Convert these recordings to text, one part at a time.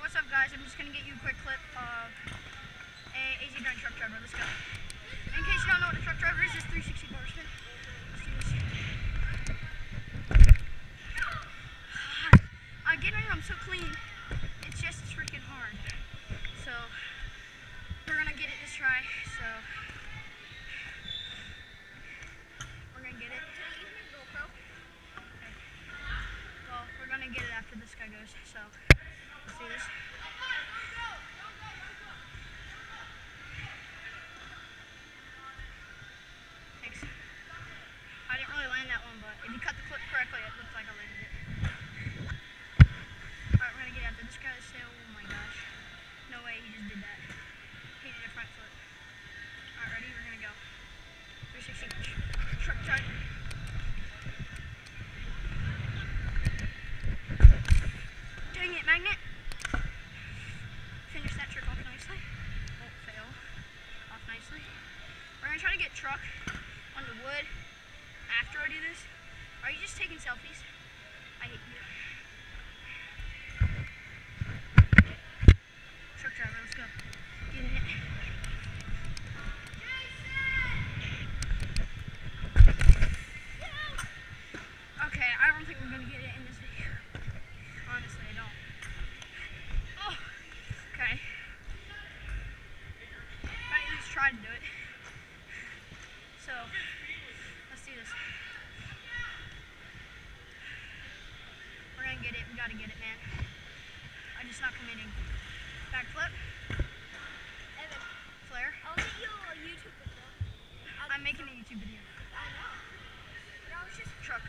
what's up guys? I'm just going to get you a quick clip of a AZ9 truck driver. Let's go. In case you don't know what a truck driver is, it's 360 bar spin. Let's do this. I'm getting them so clean, it's just freaking hard. So, we're going to get it this try, so... We're going to get it. Well, we're going to get it after this guy goes, so... Let's do this. Thanks. I didn't really land that one, but if you cut the clip correctly, it looks like I landed it. Alright, we're gonna get after this guy to say, oh my gosh. No way, he just did that. He did a front flip. Alright, ready? We're gonna go. 360 truck driver. Dang it, magnet! Finish that trick off nicely. Oh, fail. Off nicely. We're gonna try to get truck on the wood after I do this. Are you just taking selfies? I hate you. Truck driver, let's go. Getting it. Okay, I don't think we're gonna get it in this video. Honestly, I don't. Oh, okay. But at least try to do it. So, let's do this. We're gonna get it. We gotta get it, man. I'm just not committing. Backflip. Evan, Flare. I'll get you a YouTube video. I'm making a YouTube video. I know. But I was just Truck.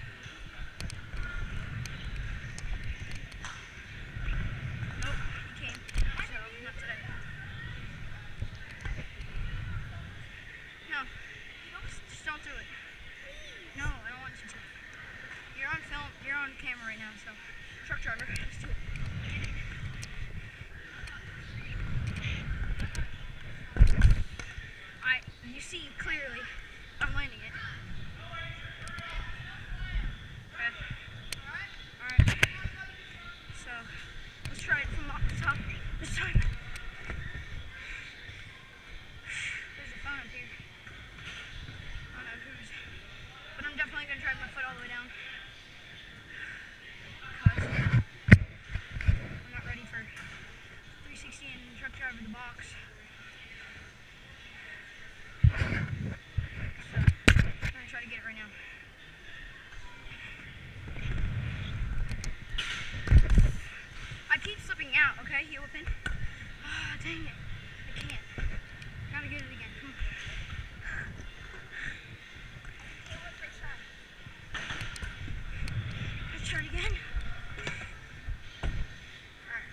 Nope, he came. So, not today. No. Just don't do it. No, I don't want you to. You're on film. You're on camera right now, so. Truck driver. Let's do it. You see clearly, I'm landing it. Okay. Alright. So, let's try it from off the top this time. There's a phone up here. I don't know whose. But I'm definitely going to try my foot all the way down. Because I'm not ready for 360 and truck driver the box. Try to get it right now. I keep slipping out, okay? Heel pin. Ah, dang it. I can't. Gotta get it again. Come on. Let's try it again. Alright.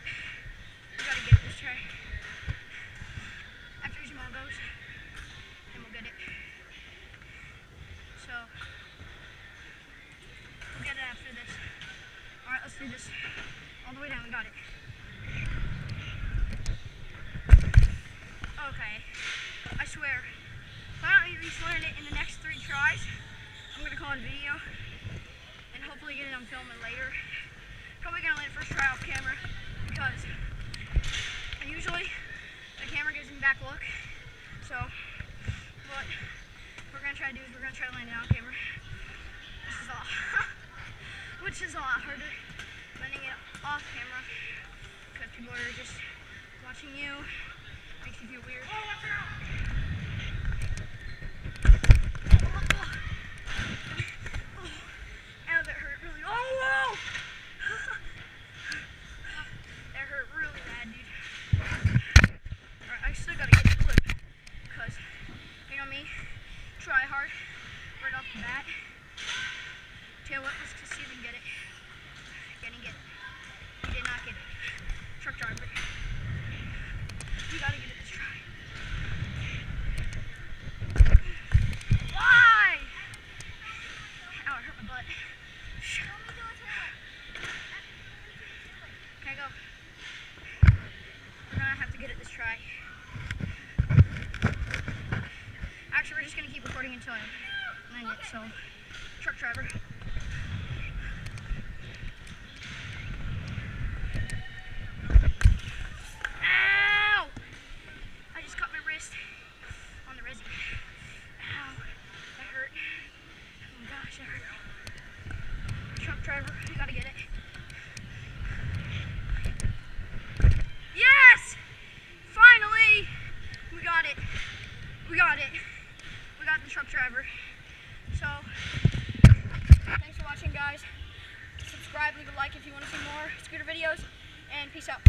We gotta get it this try. After Jamal goes, then we'll get it. So, we'll get it after this. Alright, let's do this. All the way down, we got it. Okay. I swear, if I don't at least learn it in the next 3 tries, I'm going to call it a video. And hopefully get it on film later. Probably going to land first try off camera. Because usually the camera gives me back look. So, what we're going to try to do is we're going to try to land it on camera. Which is a lot harder, landing it off camera, because people are just watching you, makes you feel weird. Oh, watch out! Ow, that hurt really. Oh, whoa! That hurt really bad, dude. Alright, I still gotta get the clip, because, you know me, try hard, right off the bat. Tell you what, let's just see if we can get it. Can he get it? He did not get it. Truck driver. You gotta get it this try. Why? Ow, it hurt my butt. Can I go? We're gonna have to get it this try. Actually, we're just gonna keep recording until I land it, so. Truck driver. So, thanks for watching, guys. Subscribe, leave a like if you want to see more scooter videos, and peace out.